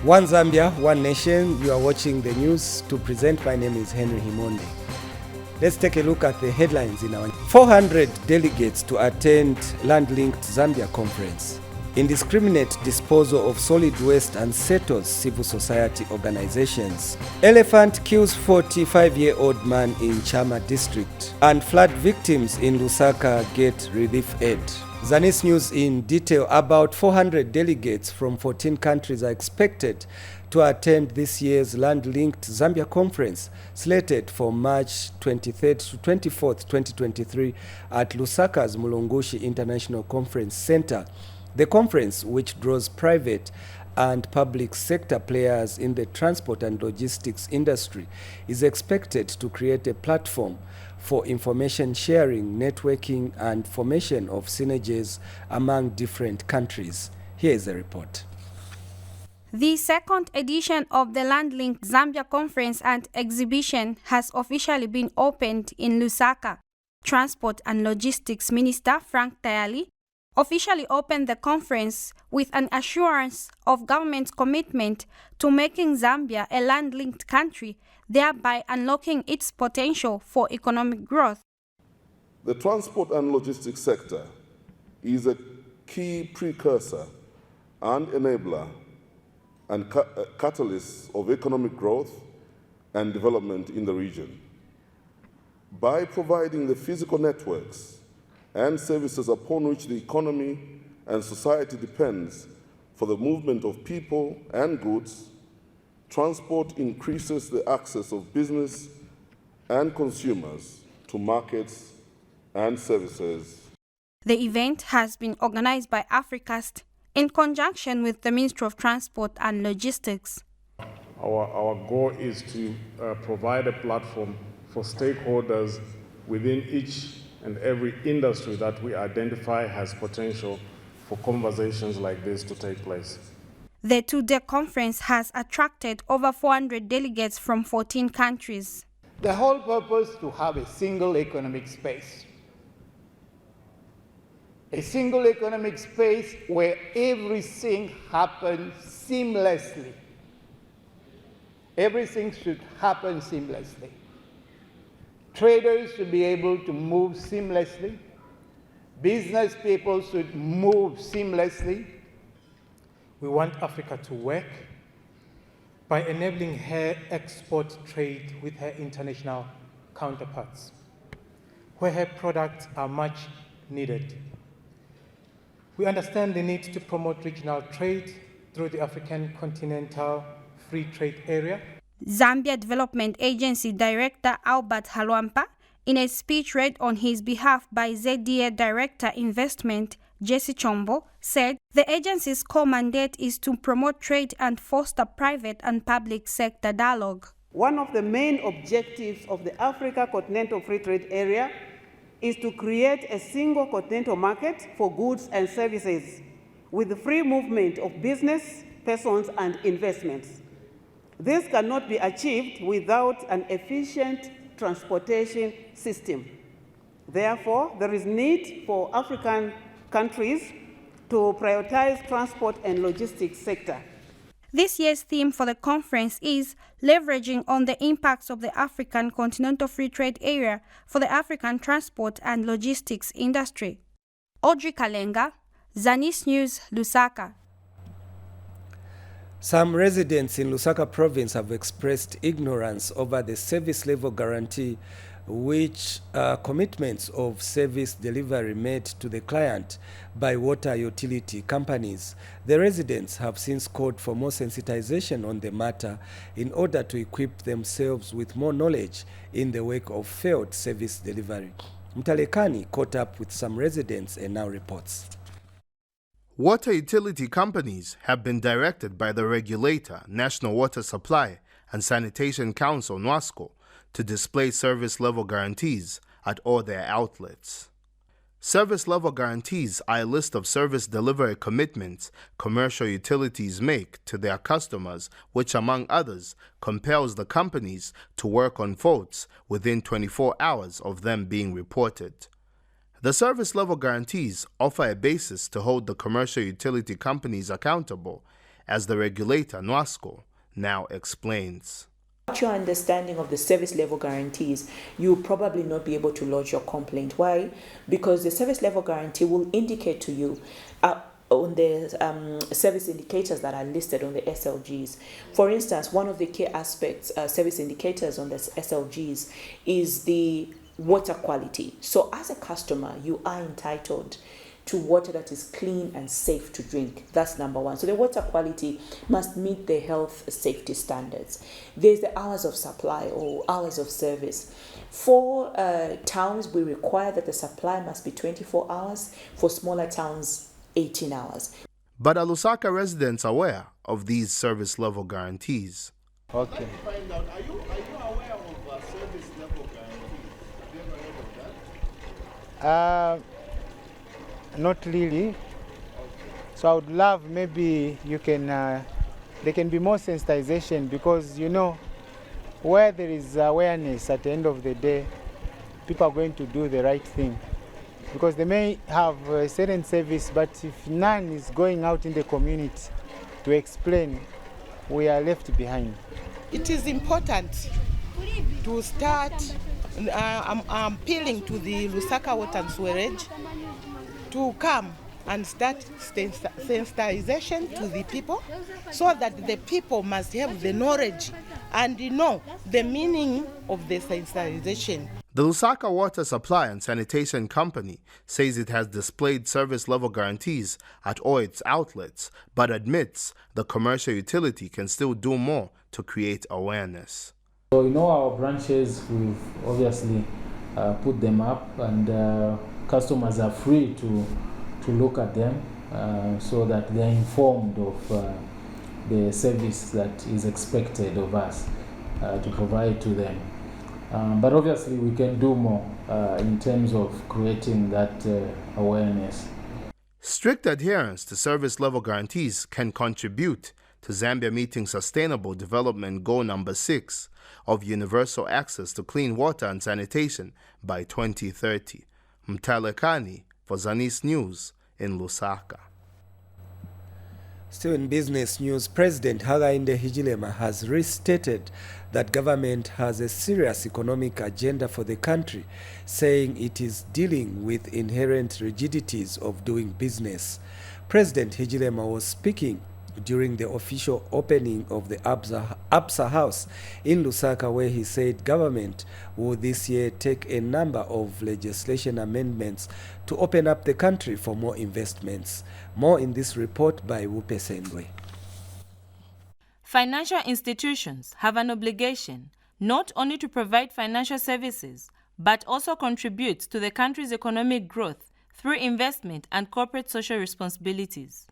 One Zambia, one nation. You are watching the news. To present, my name is Henry Himonde. Let's take a look at the headlines in our 400 delegates to attend Land-Linked Zambia Conference. Indiscriminate disposal of solid waste unsettles civil society organizations. Elephant kills 45-year-old man in Chama district. And flood victims in Lusaka get relief aid. Zanis news in detail. About 400 delegates from 14 countries are expected to attend this year's Land-Linked Zambia Conference, slated for March 23rd to 24th, 2023 at Lusaka's Mulungushi International Conference Center. The conference, which draws private and public sector players in the transport and logistics industry, is expected to create a platform for information sharing, networking, and formation of synergies among different countries. Here is a report. The second edition of the Land-Linked Zambia Conference and Exhibition has officially been opened in Lusaka. Transport and Logistics Minister Frank Tayali officially opened the conference with an assurance of government's commitment to making Zambia a land-linked country, thereby unlocking its potential for economic growth. The transport and logistics sector is a key precursor and enabler and catalyst of economic growth and development in the region. By providing the physical networks and services upon which the economy and society depends for the movement of people and goods, transport increases the access of business and consumers to markets and services. The event has been organized by Africast in conjunction with the Ministry of Transport and Logistics. Our goal is to provide a platform for stakeholders within each and every industry that we identify has potential for conversations like this to take place. The two-day conference has attracted over 400 delegates from 14 countries. The whole purpose to have a single economic space. A single economic space where everything happens seamlessly. Everything should happen seamlessly. Traders should be able to move seamlessly. Business people should move seamlessly. We want Africa to work by enabling her export trade with her international counterparts, where her products are much needed. We understand the need to promote regional trade through the African Continental Free Trade Area. Zambia Development Agency Director Albert Halwampa, in a speech read on his behalf by ZDA Director Investment Jesse Chombo, said the agency's core mandate is to promote trade and foster private and public sector dialogue. One of the main objectives of the Africa Continental Free Trade Area is to create a single continental market for goods and services with the free movement of business, persons, and investments. This cannot be achieved without an efficient transportation system. Therefore, there is need for African countries to prioritize transport and logistics sector. This year's theme for the conference is leveraging on the impacts of the African Continental Free Trade Area for the African transport and logistics industry. Audrey Kalenga, Zanis News, Lusaka. Some residents in Lusaka province have expressed ignorance over the service level guarantee, which are commitments of service delivery made to the client by water utility companies. The residents have since called for more sensitization on the matter in order to equip themselves with more knowledge in the wake of failed service delivery. Mtalekani caught up with some residents and now reports. Water utility companies have been directed by the regulator, National Water Supply and Sanitation Council, NWASCO, to display service level guarantees at all their outlets. Service level guarantees are a list of service delivery commitments commercial utilities make to their customers, which, among others, compels the companies to work on faults within 24 hours of them being reported. The service level guarantees offer a basis to hold the commercial utility companies accountable as the regulator, NWASCO, now explains. Without your understanding of the service level guarantees, you'll probably not be able to lodge your complaint. Why? Because the service level guarantee will indicate to you on the service indicators that are listed on the SLGs. For instance, one of the key aspects, service indicators on the SLGs, is the water quality. So as a customer, you are entitled to water that is clean and safe to drink. That's number one. So the water quality must meet the health safety standards. There's the hours of supply or hours of service. For towns, we require that the supply must be 24 hours. For smaller towns, 18 hours. But are Lusaka residents aware of these service level guarantees? Okay. Are you aware of service level guarantees? Have you ever heard of that? Not really. So I would love maybe you can, there can be more sensitization, because you know, where there is awareness at the end of the day, people are going to do the right thing. Because they may have a certain service, but if none is going out in the community to explain, we are left behind. It is important to start appealing to the Lusaka Water and Sewerage to come and start sensitization to the people, so that the people must have the knowledge and know the meaning of the sensitization. The Lusaka Water Supply and Sanitation Company says it has displayed service level guarantees at all its outlets, but admits the commercial utility can still do more to create awareness. So in all our branches, we've obviously put them up, and customers are free to look at them so that they're informed of the service that is expected of us to provide to them. But obviously we can do more in terms of creating that awareness. Strict adherence to service level guarantees can contribute to Zambia meeting Sustainable Development Goal number 6 of universal access to clean water and sanitation by 2030. Mtalekani for Zanis News in Lusaka. Still in business news, President Hakainde Hichilema has restated that government has a serious economic agenda for the country, saying it is dealing with inherent rigidities of doing business. President Hichilema was speaking during the official opening of the ABSA House in Lusaka, where he said government will this year take a number of legislation amendments to open up the country for more investments. More in this report by Wupe Sendwe. Financial institutions have an obligation not only to provide financial services, but also contribute to the country's economic growth through investment and corporate social responsibilities.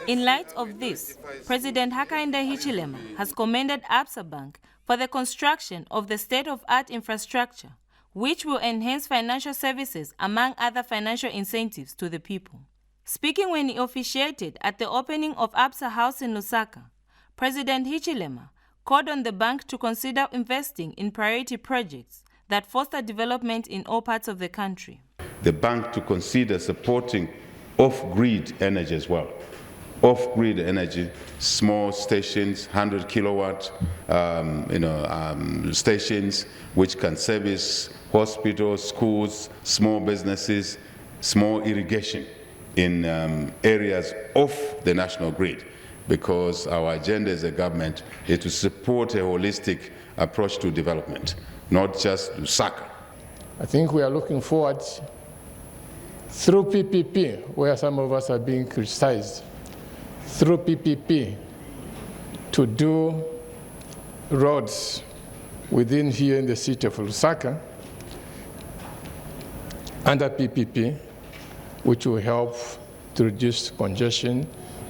In light of this, President Hakainde Hichilema has commended ABSA Bank for the construction of the state-of-art infrastructure, which will enhance financial services among other financial incentives to the people. Speaking when he officiated at the opening of ABSA House in Lusaka, President Hichilema called on the bank to consider investing in priority projects that foster development in all parts of the country. The bank to consider supporting off-grid energy as well. Off-grid energy, small stations, 100 kilowatt stations which can service hospitals, schools, small businesses, small irrigation in areas off the national grid, because our agenda as a government is to support a holistic approach to development, not just Lusaka. I think we are looking forward through PPP, where some of us are being criticized, through PPP to do roads within here in the city of Lusaka under PPP, which will help to reduce congestion,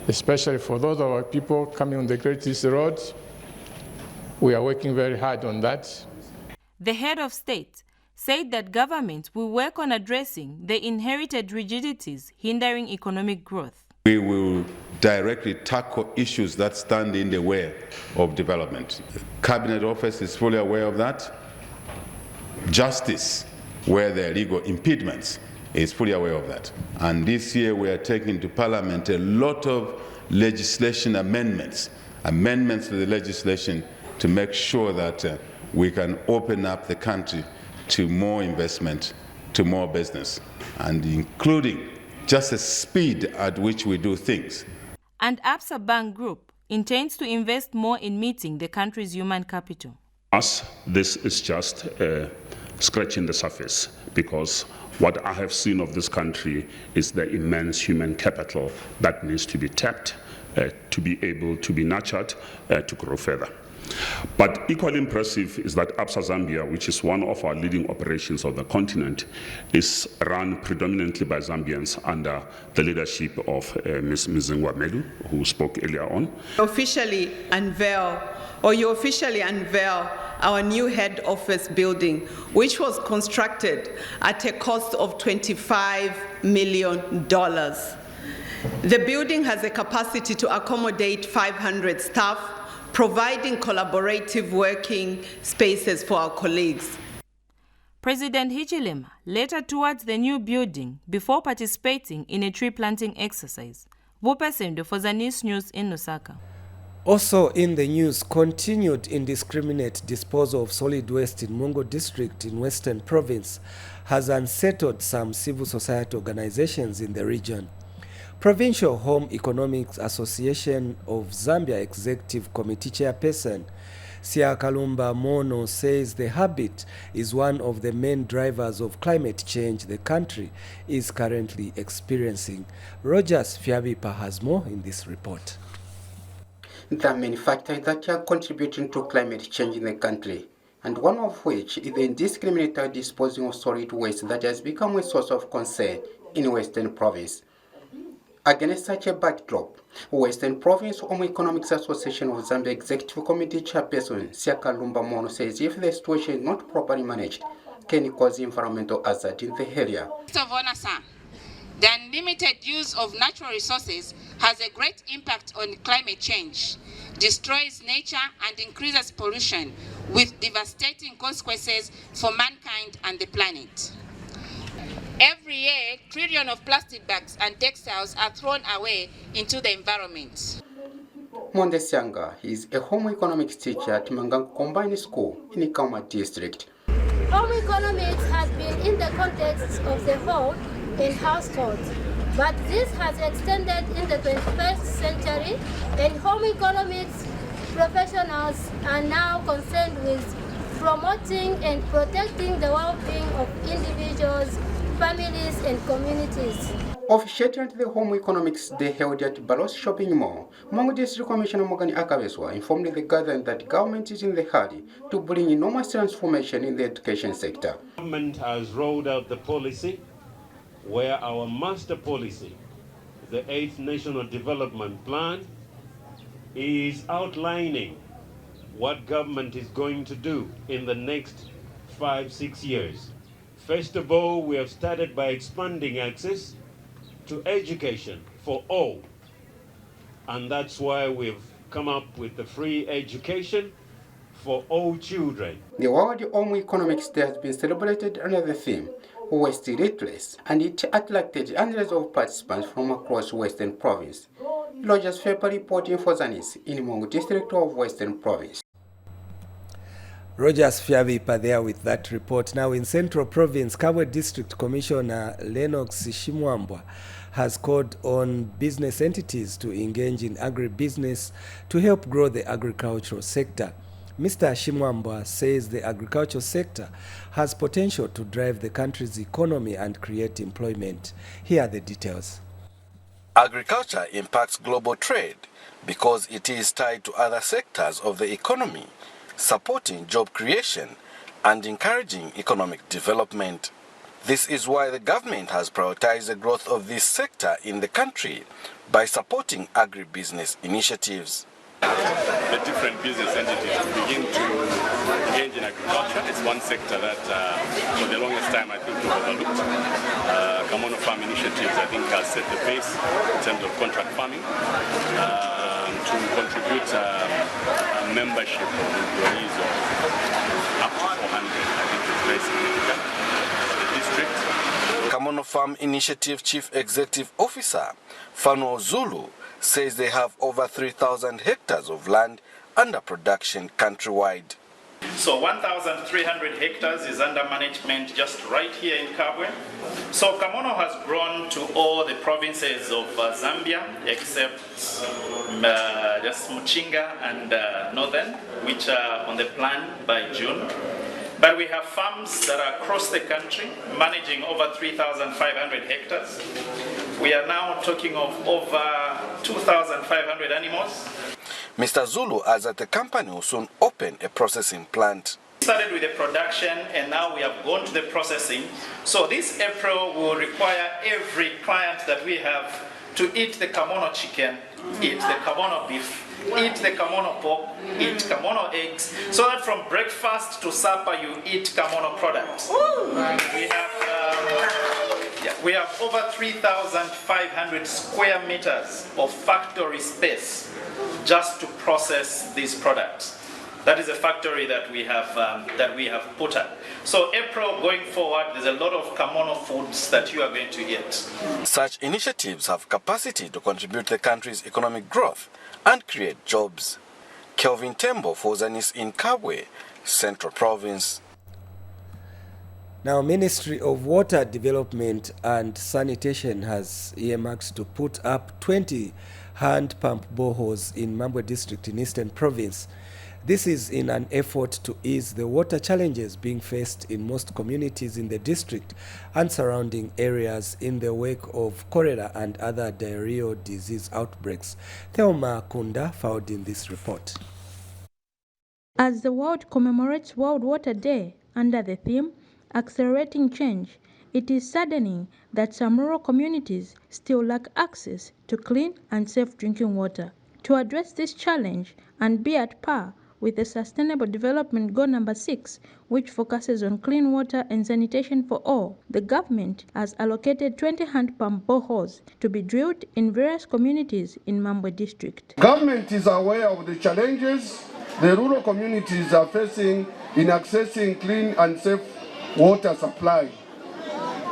especially for those of our people coming on the Great East Road. We are working very hard on that. The head of state said that government will work on addressing the inherited rigidities hindering economic growth. We will directly tackle issues that stand in the way of development. Cabinet Office is fully aware of that. Justice, where there are legal impediments, is fully aware of that. And this year we are taking to Parliament a lot of legislation amendments to the legislation to make sure that we can open up the country to more investment, to more business, and including just the speed at which we do things. And Absa Bank Group intends to invest more in meeting the country's human capital. Us, this is just scratching the surface, because what I have seen of this country is the immense human capital that needs to be tapped, to be able to be nurtured, to grow further. But equally impressive is that Absa Zambia, which is one of our leading operations of the continent, is run predominantly by Zambians under the leadership of Ms. Mzingwa Melu, who spoke earlier on. You officially unveil our new head office building, which was constructed at a cost of $25 million. The building has a capacity to accommodate 500 staff, providing collaborative working spaces for our colleagues. President Hichilema later towards the new building before participating in a tree planting exercise. Vupesendo for Zanis News in Lusaka. Also in the news, continued indiscriminate disposal of solid waste in Mungo district in Western Province has unsettled some civil society organizations in the region. Provincial Home Economics Association of Zambia Executive Committee Chairperson Siakalumba Mono says the habit is one of the main drivers of climate change the country is currently experiencing. Rogers Fiabipa has more in this report. There are many factors that are contributing to climate change in the country, and one of which is the indiscriminate disposing of solid waste that has become a source of concern in Western Province. Against such a backdrop, Western Province Home Economics Association of Zambia Executive Committee Chairperson Siakalumba Mono says if the situation is not properly managed, can cause environmental hazard in the area. The unlimited use of natural resources has a great impact on climate change, destroys nature and increases pollution with devastating consequences for mankind and the planet. Every year, trillions of plastic bags and textiles are thrown away into the environment. Monde Sianga is a home economics teacher at Mangang Combined School in Ikauma district. Home economics has been in the context of the home in households, but this has extended in the 21st century, and home economics professionals are now concerned with promoting and protecting the well-being of individuals, families, and communities. Officiating at the Home Economics Day held at Balos Shopping Mall, Mango District Commissioner Morgan Akabeswa informed the gathering that government is in the hurry to bring enormous transformation in the education sector. Government has rolled out the policy where our master policy, the 8th National Development Plan, is outlining what government is going to do in the next 5-6 years. First of all, we have started by expanding access to education for all. And that's why we've come up with the free education for all children. The World Home Economics Day has been celebrated under the theme, Waste Replace, and it attracted hundreds of participants from across Western Province. Rogers Fepper reporting for Zanis in Mungo district of Western Province. Rogers Fiavipa there with that report. Now in Central Province, Kabwe District Commissioner Lennox Shimwambwa has called on business entities to engage in agribusiness to help grow the agricultural sector. Mr. Shimwambwa says the agricultural sector has potential to drive the country's economy and create employment. Here are the details. Agriculture impacts global trade because it is tied to other sectors of the economy, supporting job creation and encouraging economic development. This is why the government has prioritized the growth of this sector in the country by supporting agribusiness initiatives. The different business entities begin to engage in agriculture. It's one sector that for the longest time I think we've overlooked. Kamono Farm initiatives I think has set the pace in terms of contract farming to contribute membership of employees of up to 400. I think it's very significant for the district. Kamono Farm Initiative Chief Executive Officer, Fano Zulu, says they have over 3,000 hectares of land under production countrywide. So 1,300 hectares is under management just right here in Kabwe. So Kamono has grown to all the provinces of Zambia except just Muchinga and Northern, which are on the plan by June. But we have farms that are across the country managing over 3,500 hectares. We are now talking of over 2,500 animals. Mr. Zulu adds that the company will soon open a processing plant. We started with the production and now we have gone to the processing. So this April will require every client that we have to eat the Kamono chicken, eat the Kamono beef, eat the Kamono pork, eat Kamono eggs, so that from breakfast to supper you eat Kamono products. We have over 3,500 square meters of factory space just to process these products. That is a factory that we have put up. So April going forward, there's a lot of Kamono foods that you are going to eat. Such initiatives have capacity to contribute to the country's economic growth and create jobs. Kelvin Tembo for Zanis in Kabwe, Central Province. Now, Ministry of Water Development and Sanitation has earmarked to put up 20 hand pump boreholes in Mambwe District in Eastern Province. This is in an effort to ease the water challenges being faced in most communities in the district and surrounding areas in the wake of cholera and other diarrheal disease outbreaks. Thelma Kunda filed in this report. As the world commemorates World Water Day under the theme Accelerating Change, it is saddening that some rural communities still lack access to clean and safe drinking water. To address this challenge and be at par with the Sustainable Development Goal number 6, which focuses on clean water and sanitation for all, the government has allocated 20 hand pump boreholes to be drilled in various communities in Mambwe District. Government is aware of the challenges the rural communities are facing in accessing clean and safe water supply.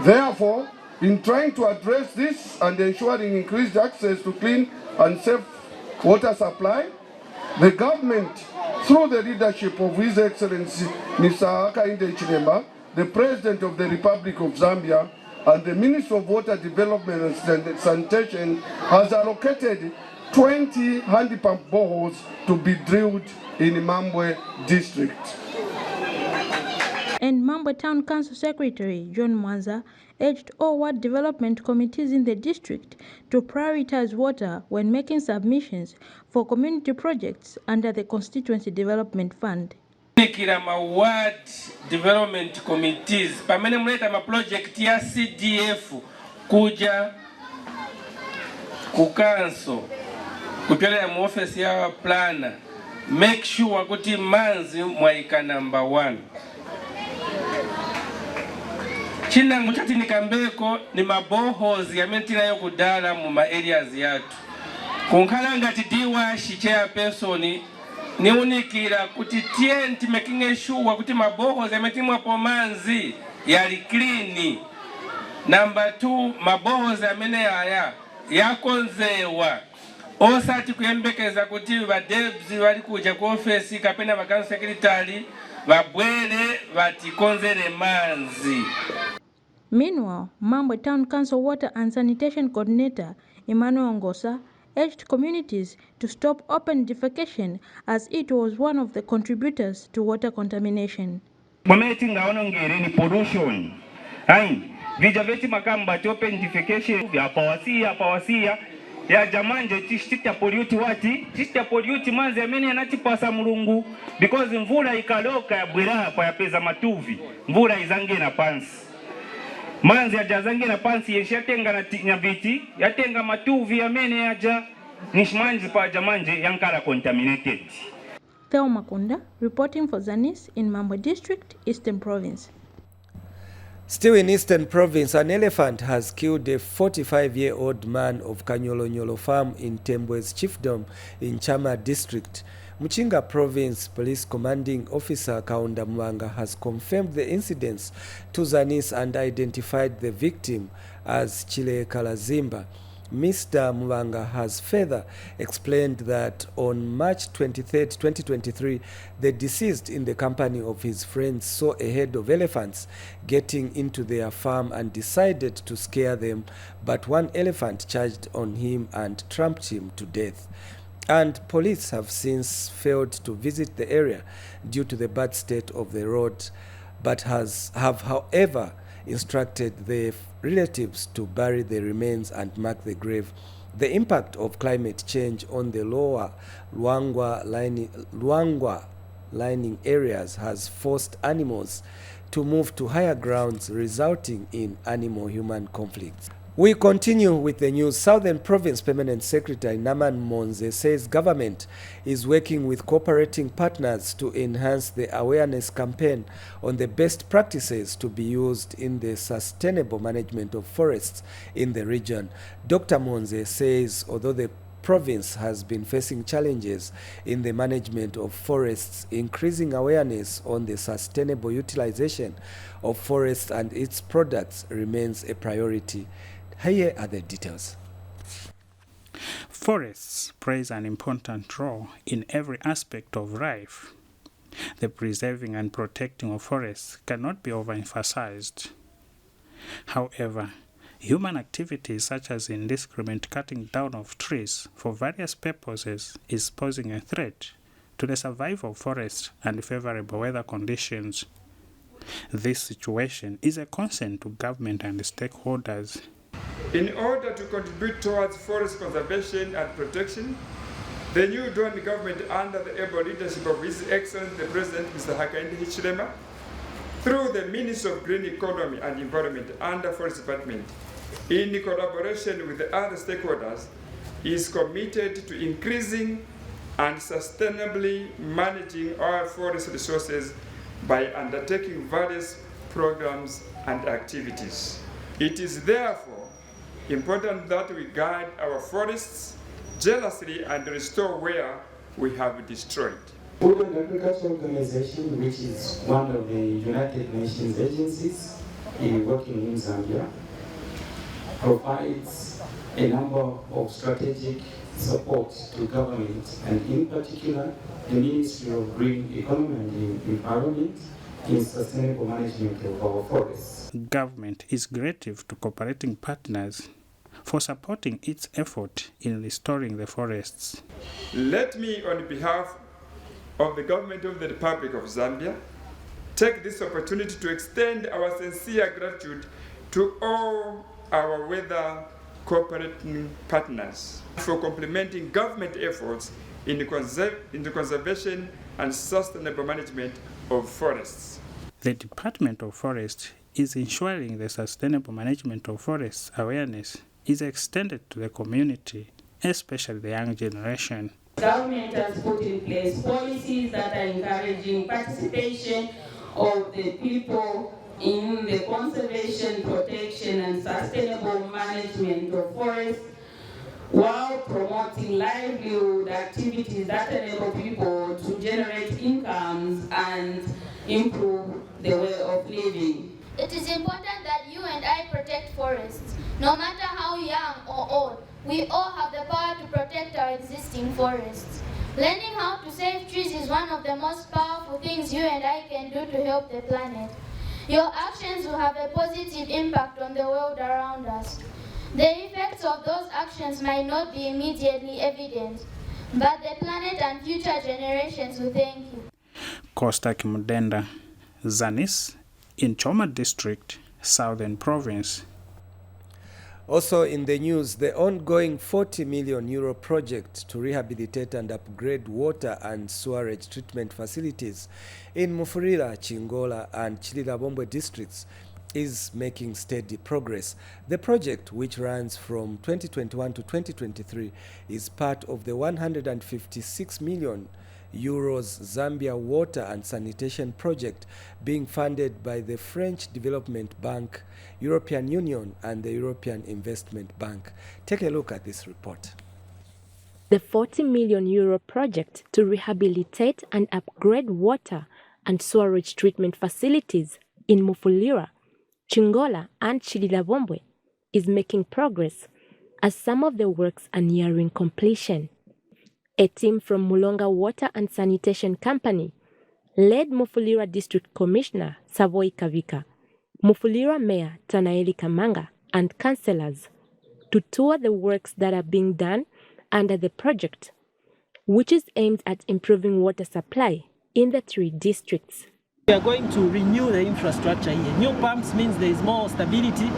Therefore, in trying to address this and ensuring increased access to clean and safe water supply, the government, through the leadership of His Excellency Mr. Hakainde Hichilema, the President of the Republic of Zambia, and the Minister of Water Development and Sanitation, has allocated 20 hand pump boreholes to be drilled in Mambwe District. And Mambwe Town Council Secretary John Mwanza urged all ward development committees in the district to prioritize water when making submissions for community projects under the Constituency Development Fund. Kila ward development committees pamene mleta ma project ya CDF kuja ku council kupeleka mu office ya planner, make sure kuti manzi mwaika number 1. Chinangu chati nikambeko ni mabohozi ya mentina yo kudala mu ma areas yatu. Kunkala ngati diwashi chairperson ni unikira kuti tienti making sure kuti mabohozi ya metimwa po manzi yali clean. Number 2, mabohozi ya mene haya yakonzewa. Osati kuyembekeza kuti badebzi wali kuja ku office kapena vakanso secretary babwele vatikonzere manzi. Meanwhile, Mambwe Town Council Water and Sanitation Coordinator Emmanuel Ngosa urged communities to stop open defecation as it was one of the contributors to water contamination. Mwameti ngaona ngere ni pollution. Hai, vijaveti makamba to open defecation ya pawasia ya jamanje tishita pollute wati tishita pollute manzi amene anatipasa mulungu because mvula ikaloka ya bwera pa yapeza matuvi mvula izange na pansi manzi ajazange na pansi yeshatenga na nyabiti yatenga matuvi amene aja nishmanzi pa jamanje yankala contaminated. Thelma Kunda reporting for Zanis in Mambwe District, Eastern Province. Still in Eastern Province, an elephant has killed a 45-year-old man of Kanyolonyolo Farm in Tembwe's chiefdom in Chama district. Muchinga Province Police Commanding Officer Kaunda Mwanga has confirmed the incidents to Zanis and identified the victim as Chile Kalazimba. Mr. Mwanga has further explained that on March 23, 2023, the deceased in the company of his friends saw a herd of elephants getting into their farm and decided to scare them, but one elephant charged on him and trampled him to death. And police have since failed to visit the area due to the bad state of the road, but have however instructed the relatives to bury the remains and mark the grave. The impact of climate change on the lower Luangwa lining areas has forced animals to move to higher grounds, resulting in animal-human conflicts. We continue with the news. Southern Province Permanent Secretary Naman Monze says government is working with cooperating partners to enhance the awareness campaign on the best practices to be used in the sustainable management of forests in the region. Dr. Monze says although the province has been facing challenges in the management of forests, increasing awareness on the sustainable utilization of forests and its products remains a priority. Here are the details. Forests play an important role in every aspect of life. The preserving and protecting of forests cannot be overemphasized. However, human activities such as indiscriminate cutting down of trees for various purposes is posing a threat to the survival of forests and favorable weather conditions. This situation is a concern to government and stakeholders. In order to contribute towards forest conservation and protection, the new Dawn government, under the able leadership of His Excellency the President Mr. Hakainde Hichilema, through the Ministry of Green Economy and Environment under Forest Department, in collaboration with the other stakeholders, is committed to increasing and sustainably managing our forest resources by undertaking various programs and activities. It is therefore important that we guard our forests jealously and restore where we have destroyed. Food and Agriculture Organization, which is one of the United Nations agencies working in Zambia, provides a number of strategic support to government and in particular the Ministry of Green Economy and Environment in sustainable management of our forests. Government is grateful to cooperating partners for supporting its effort in restoring the forests. Let me, on behalf of the government of the Republic of Zambia, take this opportunity to extend our sincere gratitude to all our weather cooperating partners for complementing government efforts in the conservation and sustainable management of forests. The Department of Forests is ensuring the sustainable management of forests awareness is extended to the community, especially the young generation. Government has put in place policies that are encouraging participation of the people in the conservation, protection, and sustainable management of forests, while promoting livelihood activities that enable people to generate incomes and improve their way of living. It is important that you and I protect forests. No matter how young or old, we all have the power to protect our existing forests. Learning how to save trees is one of the most powerful things you and I can do to help the planet. Your actions will have a positive impact on the world around us. The effects of those actions might not be immediately evident, but the planet and future generations will thank you. Costa Kimudenda, Zanis, in Choma District, Southern Province. Also in the news, the ongoing €40 million project to rehabilitate and upgrade water and sewerage treatment facilities in Mufurira, Chingola, and Chililabombo districts is making steady progress. The project, which runs from 2021 to 2023, is part of the €156 million euros Zambia water and sanitation project being funded by the French Development Bank, European Union, and the European Investment Bank. Take a look at this report. The €40 million project to rehabilitate and upgrade water and sewerage treatment facilities in Mufulira, Chingola, and Chililabombwe is making progress as some of the works are nearing completion. A team from Mulonga Water and Sanitation Company led Mufulira District Commissioner Savoy Kavika, Mufulira Mayor Tanaeli Kamanga, and councillors to tour the works that are being done under the project, which is aimed at improving water supply in the 3 districts. We are going to renew the infrastructure here. New pumps means there is more stability,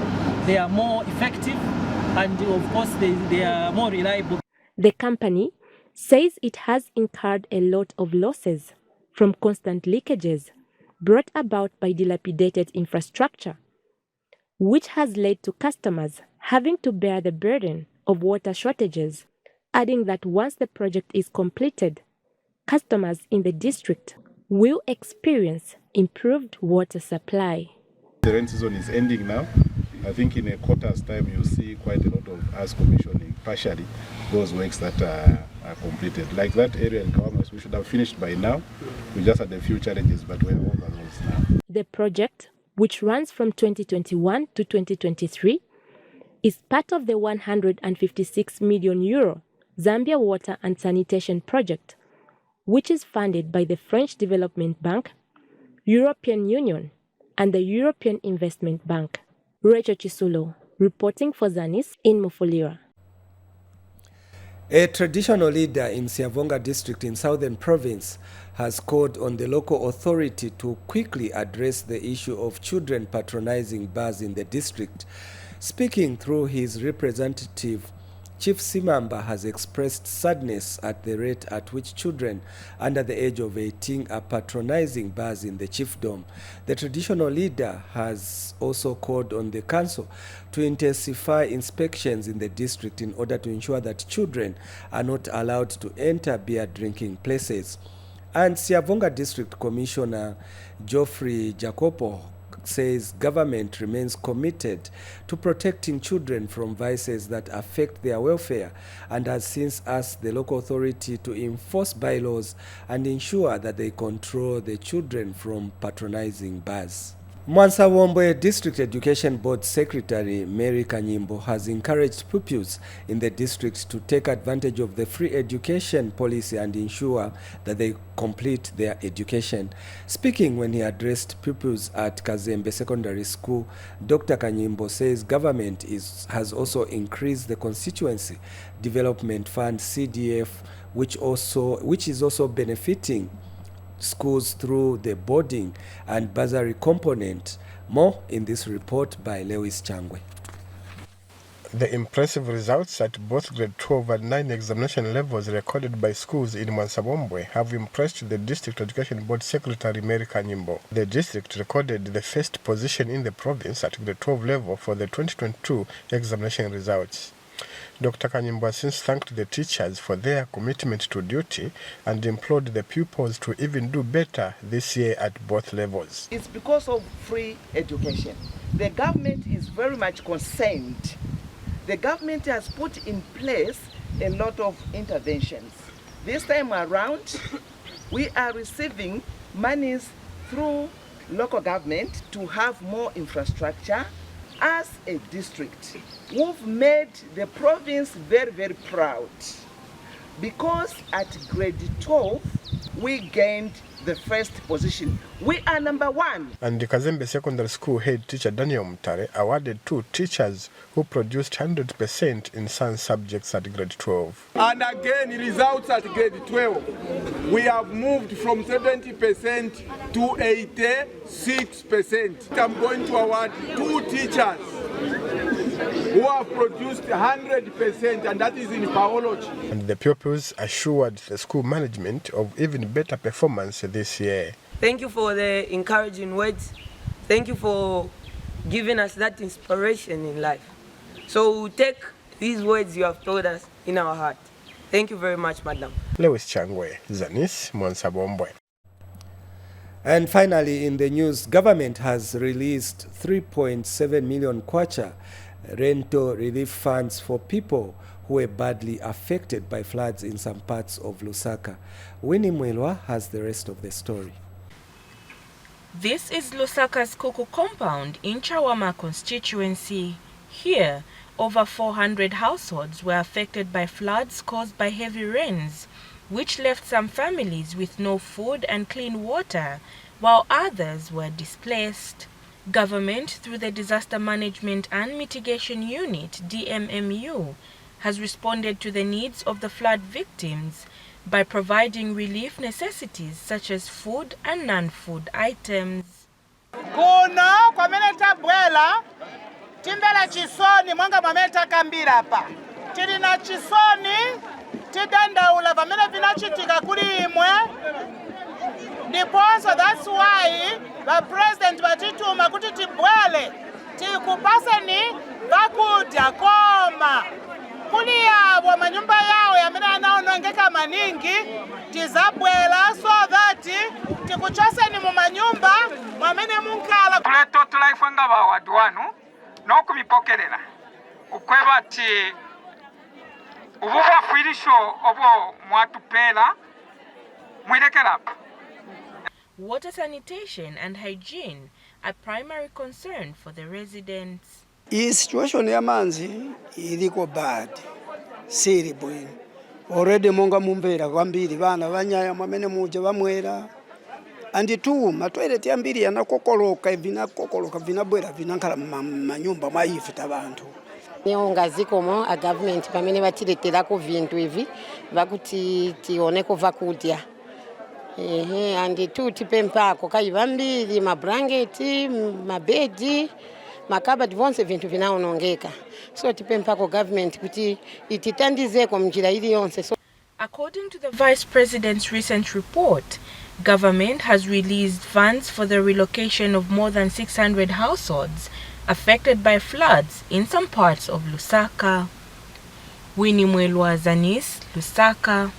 they are more effective, and of course they are more reliable. The company says it has incurred a lot of losses from constant leakages brought about by dilapidated infrastructure, which has led to customers having to bear the burden of water shortages, adding that once the project is completed, customers in the district will experience improved water supply. The rain season is ending now. I think in a quarter's time you'll see quite a lot of us commissioning partially those works that are completed. Like that area in Kawamas, we should have finished by now. We just had a few challenges, but we're over those now. The project, which runs from 2021 to 2023, is part of the €156 million Zambia Water and Sanitation Project, which is funded by the French Development Bank, European Union, and the European Investment Bank. Rachel Chisulo, reporting for Zanis in Mufulira. A traditional leader in Siavonga district in Southern Province has called on the local authority to quickly address the issue of children patronizing bars in the district. Speaking through his representative, Chief Simamba has expressed sadness at the rate at which children under the age of 18 are patronizing bars in the chiefdom. The traditional leader has also called on the council to intensify inspections in the district in order to ensure that children are not allowed to enter beer drinking places. And Siavonga District Commissioner Geoffrey Jacopo says government remains committed to protecting children from vices that affect their welfare and has since asked the local authority to enforce bylaws and ensure that they control the children from patronizing bars. Mwansa-Wombwe District Education Board Secretary Mary Kanyimbo has encouraged pupils in the district to take advantage of the free education policy and ensure that they complete their education. Speaking when he addressed pupils at Kazembe Secondary School, Dr. Kanyimbo says government has also increased the Constituency Development Fund CDF, which is also benefiting schools through the boarding and bursary component. More in this report by Lewis Changwe. The impressive results at both grade 12 and 9 examination levels recorded by schools in Mwansa-Wombwe have impressed the District Education Board Secretary Mary Kanyimbo. The district recorded the first position in the province at grade 12 level for the 2022 examination results. Dr. Kanyimbo has since thanked the teachers for their commitment to duty and implored the pupils to even do better this year at both levels. It's because of free education. The government is very much concerned. The government has put in place a lot of interventions. This time around, we are receiving monies through local government to have more infrastructure. As a district, we've made the province very, very proud because at grade 12, we gained the first position. We are number 1. And the Kazembe Secondary School head teacher Daniel Mutare awarded 2 teachers who produced 100% in science subjects at grade 12. And again, results at grade 12. We have moved from 70% to 86%. I'm going to award 2 teachers who have produced 100%, and that is in biology. And the pupils assured the school management of even better performance this year. Thank you for the encouraging words. Thank you for giving us that inspiration in life. So we'll take these words you have told us in our heart Thank you very much, madam. Lewis Changwe, Zanis, Monsabombwe. And finally, in the news, government has released 3.7 million kwacha rental relief funds for people who were badly affected by floods in some parts of Lusaka. Winnie Mwelwa has the rest of the story. This is Lusaka's Kuku compound in Chawama constituency. Here, over 400 households were affected by floods caused by heavy rains, which left some families with no food and clean water, while others were displaced. Government, through the Disaster Management and Mitigation Unit, DMMU, has responded to the needs of the flood victims by providing relief necessities such as food and non-food items. Kuno kwa meneta bwela timbela chisoni mwanga mameta kambira hapa. Tilina chisoni tidanda ula vamene vinachitika kuli imwe. So that's why the president batituma kuti tibwele tikupaseni vakudya koma kuli yabo manyumba yawo yamene anaonongeka maningi tizabwela so that tikuchoseni mu manyumba mwamene munkhala kuleto tulaifanga bawadu wanu nokubipokerera ukweba ti ubufwirisho obo mwatupela mwirekerapa. Water sanitation and hygiene are primary concern for the residents. Iyi situation ya manzi iliko bad. Siri bwino. Already monga mumbera kwambiri bana banyaya mwamene muje bamwera. Andi tu matoilet yambiri yanakokoloka vinabwera vinankhala manyumba mwaifita abantu. Nionga zikomo a government pamene batileterako vintu ivi vakuti tioneko vakudya. Andi tu tipempako kaivambiri mabrangeti, mabedi, makabati vonse vintu vinaonongeka. So tipempako government kuti ititandizeko mjira ili yonse. According to the Vice President's recent report, government has released funds for the relocation of more than 600 households affected by floods in some parts of Lusaka. Winnie Mwelwa, Zanis, Lusaka.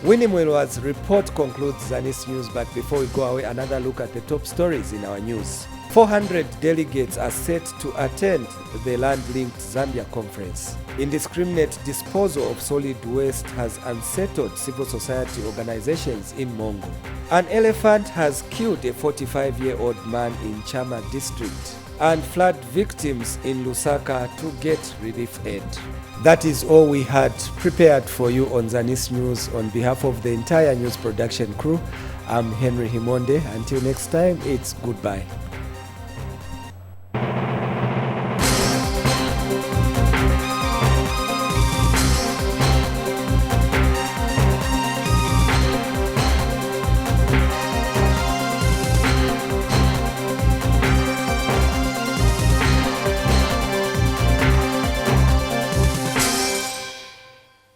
Winnie Mwelwa's report concludes Zanis News, but before we go away, another look at the top stories in our news. 400 delegates are set to attend the land-linked Zambia conference. Indiscriminate disposal of solid waste has unsettled civil society organizations in Mongo. An elephant has killed a 45-year-old man in Chama district. And flood victims in Lusaka to get relief aid. That is all we had prepared for you on Zanis News. On behalf of the entire news production crew, I'm Henry Himonde. Until next time, it's goodbye.